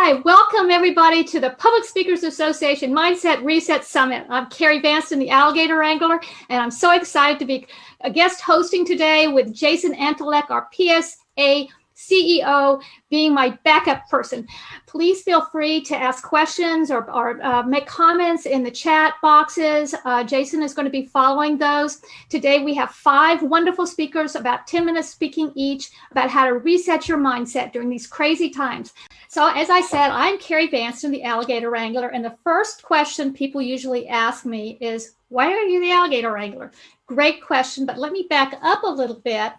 Hi, welcome everybody to the Public Speakers Association Mindset Reset Summit. I'm Carrie Vanston, the Alligator Wrangler, and I'm so excited to be a guest hosting today with Jason Antelek, our PSA CEO, being my backup person. Please feel free to ask questions or make comments in the chat boxes. Jason is going to be following those. Today we have 5 wonderful speakers, about 10 minutes speaking each, about how to reset your mindset during these crazy times. So as I said, I'm Carrie Vanston, the Alligator Wrangler, and the first question people usually ask me is, why are you the Alligator Wrangler? Great question, but let me back up a little bit.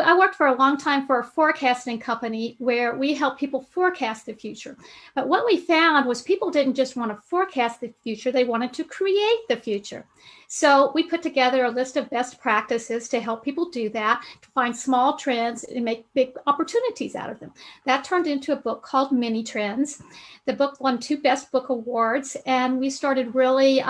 I worked for a long time for a forecasting company where we help people forecast the future. But what we found was people didn't just want to forecast the future, they wanted to create the future. So we put together a list of best practices to help people do that, to find small trends and make big opportunities out of them. That turned into a book called Mini Trends. The book won 2 Best Book Awards, and we started really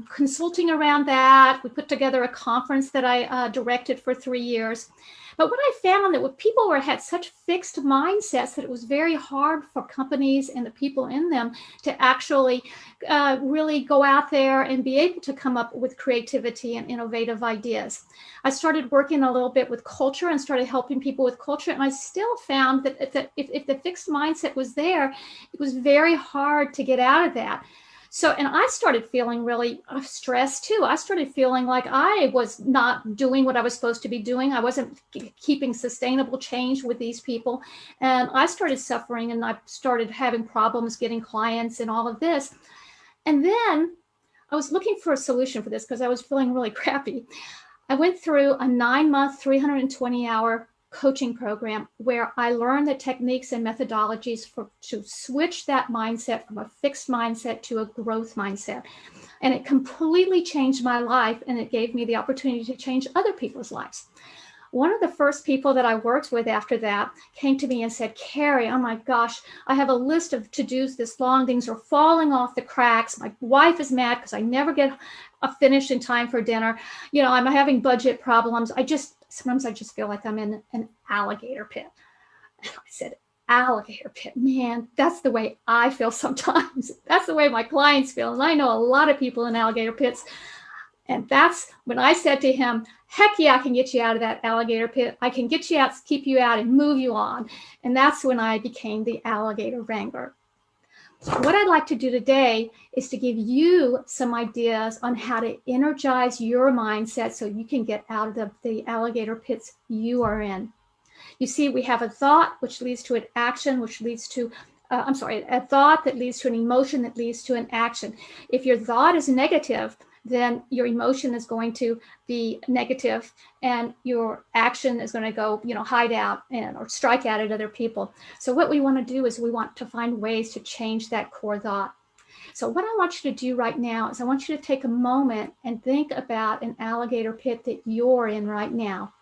consulting around that. We put together a conference that I directed for 3 years. But what I found that people had such fixed mindsets that it was very hard for companies and the people in them to actually really go out there and be able to come up with creativity and innovative ideas. I started working a little bit with culture and started helping people with culture. And I still found that if the fixed mindset was there, it was very hard to get out of that. So, and I started feeling really stressed too. I started feeling like I was not doing what I was supposed to be doing. I wasn't keeping sustainable change with these people. And I started suffering, and I started having problems getting clients and all of this. And then I was looking for a solution for this because I was feeling really crappy. I went through a 9-month, 320-hour coaching program where I learned the techniques and methodologies to switch that mindset from a fixed mindset to a growth mindset. And it completely changed my life, and it gave me the opportunity to change other people's lives. One of the first people that I worked with after that came to me and said, Carrie, oh my gosh, I have a list of to-dos this long. Things are falling off the cracks. My wife is mad because I never get finished in time for dinner. You know, I'm having budget problems. Sometimes I just feel like I'm in an alligator pit. And I said, alligator pit, man, that's the way I feel sometimes. That's the way my clients feel. And I know a lot of people in alligator pits. And that's when I said to him, heck yeah, I can get you out of that alligator pit. I can get you out, keep you out, and move you on. And that's when I became the Alligator Wrangler. What I'd like to do today is to give you some ideas on how to energize your mindset so you can get out of the alligator pits you are in. You see, we have a thought which leads to an action, which leads to, a thought that leads to an emotion that leads to an action. If your thought is negative, then your emotion is going to be negative, and your action is going to go, hide out or strike out at other people. So what we want to do is we want to find ways to change that core thought. So what I want you to do right now is I want you to take a moment and think about an alligator pit that you're in right now.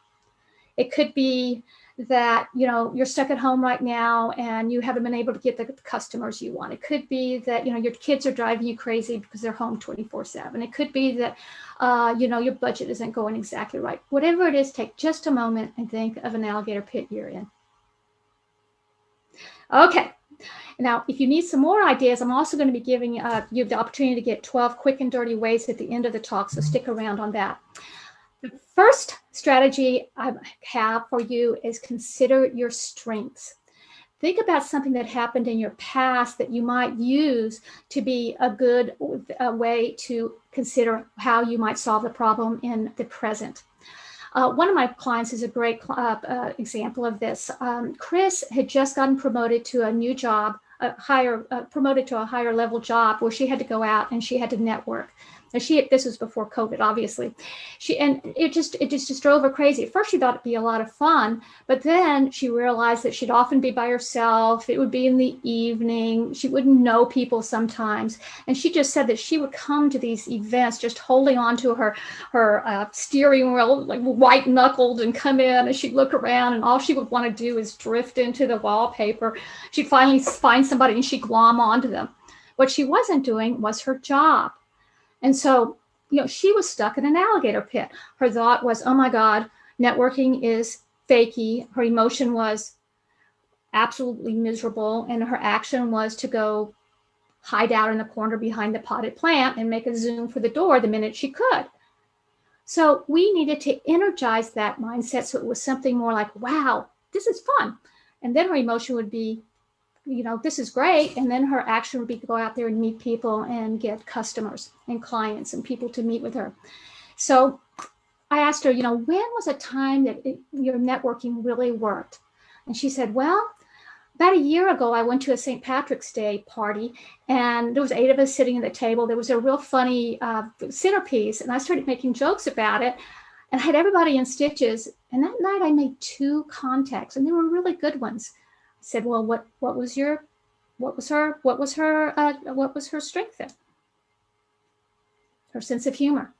It could be that, you're stuck at home right now and you haven't been able to get the customers you want. It could be that, your kids are driving you crazy because they're home 24/7. It could be that, your budget isn't going exactly right. Whatever it is, take just a moment and think of an alligator pit you're in. Okay. Now, if you need some more ideas, I'm also going to be giving you the opportunity to get 12 quick and dirty ways at the end of the talk. So stick around on that. The first strategy I have for you is consider your strengths. Think about something that happened in your past that you might use to be a good way to consider how you might solve the problem in the present. One of my clients is a great example of this. Chris had just gotten promoted to a new job, promoted to a higher level job where she had to go out and she had to network. And this was before COVID, obviously. It just drove her crazy. At first, she thought it'd be a lot of fun, but then she realized that she'd often be by herself. It would be in the evening. She wouldn't know people sometimes. And she just said that she would come to these events just holding on to her steering wheel, like white knuckled, and come in, and she'd look around, and all she would want to do is drift into the wallpaper. She'd finally find somebody and she'd glom onto them. What she wasn't doing was her job. And so, she was stuck in an alligator pit. Her thought was, oh my God, networking is fakey. Her emotion was, absolutely miserable, and her action was to go hide out in the corner behind the potted plant and make a zoom for the door the minute she could. So we needed to energize that mindset so it was something more like, wow, this is fun. And then her emotion would be, this is great. And then her action would be to go out there and meet people and get customers and clients and people to meet with her. So I asked her, when was a time that your networking really worked? And she said, well, about a year ago, I went to a St. Patrick's Day party, and there was 8 of us sitting at the table. There was a real funny centerpiece, and I started making jokes about it, and I had everybody in stitches. And that night, I made 2 contacts, and they were really good ones. I said, "Well, what was her strength then? Her sense of humor."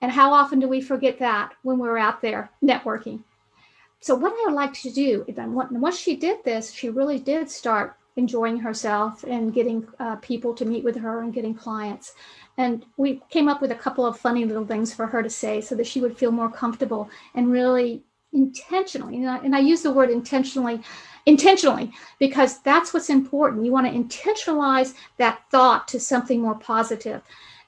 And how often do we forget that when we're out there networking? So what I would like to do, once she did this, she really did start enjoying herself and getting people to meet with her and getting clients. And we came up with a couple of funny little things for her to say so that she would feel more comfortable and really intentionally, and I use the word intentionally, because that's what's important. You want to intentionalize that thought to something more positive.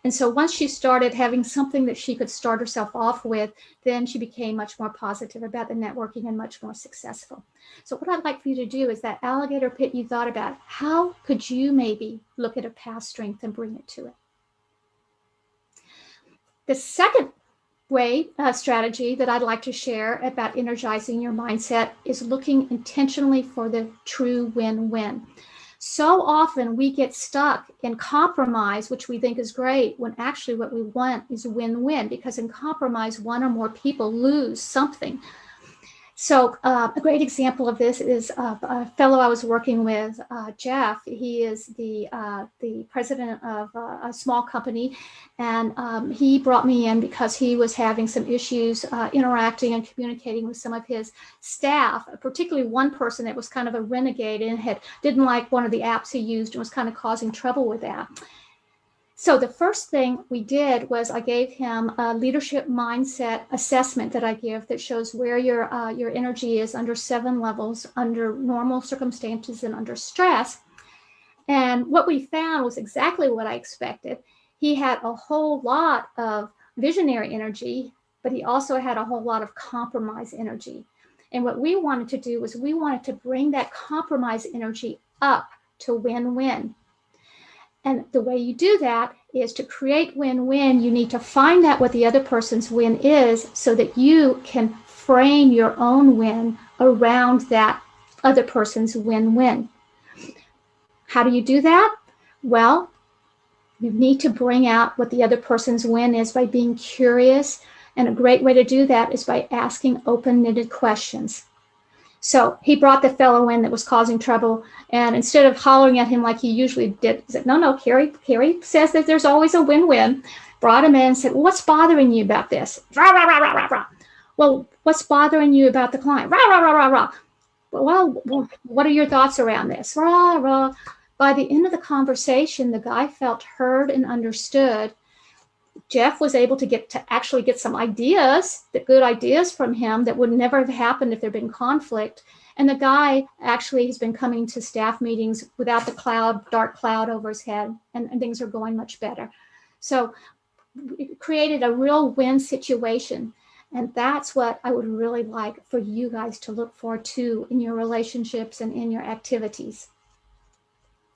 And so once she started having something that she could start herself off with, then she became much more positive about the networking and much more successful. So what I'd like for you to do is that alligator pit you thought about, how could you maybe look at a past strength and bring it to it? The second strategy that I'd like to share about energizing your mindset is looking intentionally for the true win-win. So often we get stuck in compromise, which we think is great, when actually what we want is win-win, because in compromise, one or more people lose something. So a great example of this is a fellow I was working with, Jeff. He is the president of a small company, and he brought me in because he was having some issues interacting and communicating with some of his staff, particularly one person that was kind of a renegade and didn't like one of the apps he used and was kind of causing trouble with that. So the first thing we did was I gave him a leadership mindset assessment that I give that shows where your energy is under 7 levels, under normal circumstances and under stress. And what we found was exactly what I expected. He had a whole lot of visionary energy, but he also had a whole lot of compromise energy. And what we wanted to do was we wanted to bring that compromise energy up to win-win. And the way you do that is to create win-win. You need to find out what the other person's win is so that you can frame your own win around that other person's win-win. How do you do that? Well, you need to bring out what the other person's win is by being curious. And a great way to do that is by asking open-ended questions. So he brought the fellow in that was causing trouble, and instead of hollering at him like he usually did, he said, no, Carrie says that there's always a win-win. Brought him in and said, well, what's bothering you about this? Rah, rah, rah, rah, rah, rah. Well, what's bothering you about the client? Rah, rah, rah, rah, rah. Well, what are your thoughts around this? Rah, rah. By the end of the conversation, the guy felt heard and understood. Jeff was able to actually get some ideas, good ideas from him that would never have happened if there'd been conflict. And the guy actually has been coming to staff meetings without the dark cloud over his head, and things are going much better. So it created a real win situation. And that's what I would really like for you guys to look for too in your relationships and in your activities.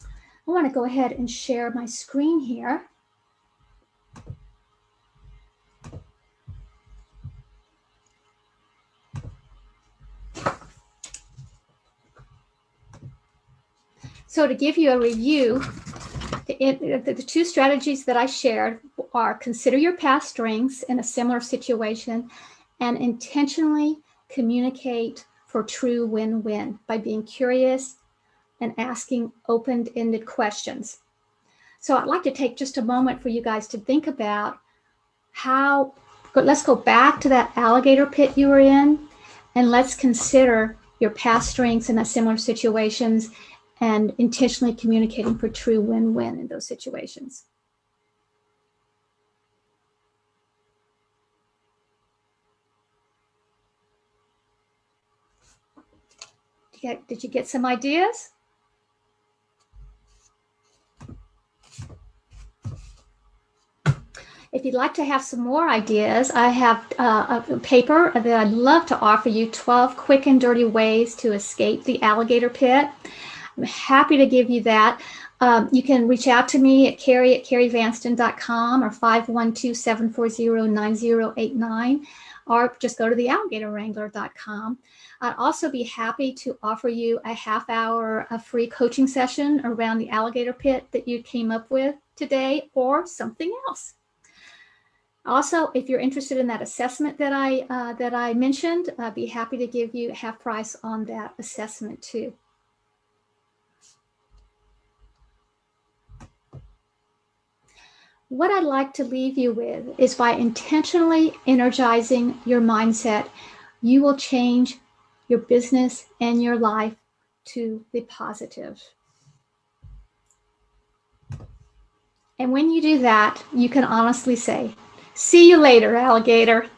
I want to go ahead and share my screen here. So to give you a review, the 2 strategies that I shared are consider your past strengths in a similar situation and intentionally communicate for true win-win by being curious and asking open-ended questions. So I'd like to take just a moment for you guys to think about let's go back to that alligator pit you were in, and let's consider your past strengths in similar situations and intentionally communicating for true win-win in those situations. Did you get some ideas? If you'd like to have some more ideas, I have a paper that I'd love to offer you, 12 quick and dirty ways to escape the alligator pit. I'm happy to give you that. You can reach out to me at carrie@carrievanston.com or 512-740-9089, or just go to thealligatorwrangler.com. I'd also be happy to offer you a half-hour free coaching session around the alligator pit that you came up with today, or something else. Also, if you're interested in that assessment that I mentioned, I'd be happy to give you half price on that assessment too. What I'd like to leave you with is, by intentionally energizing your mindset, you will change your business and your life to the positive. And when you do that, you can honestly say, "See you later, alligator."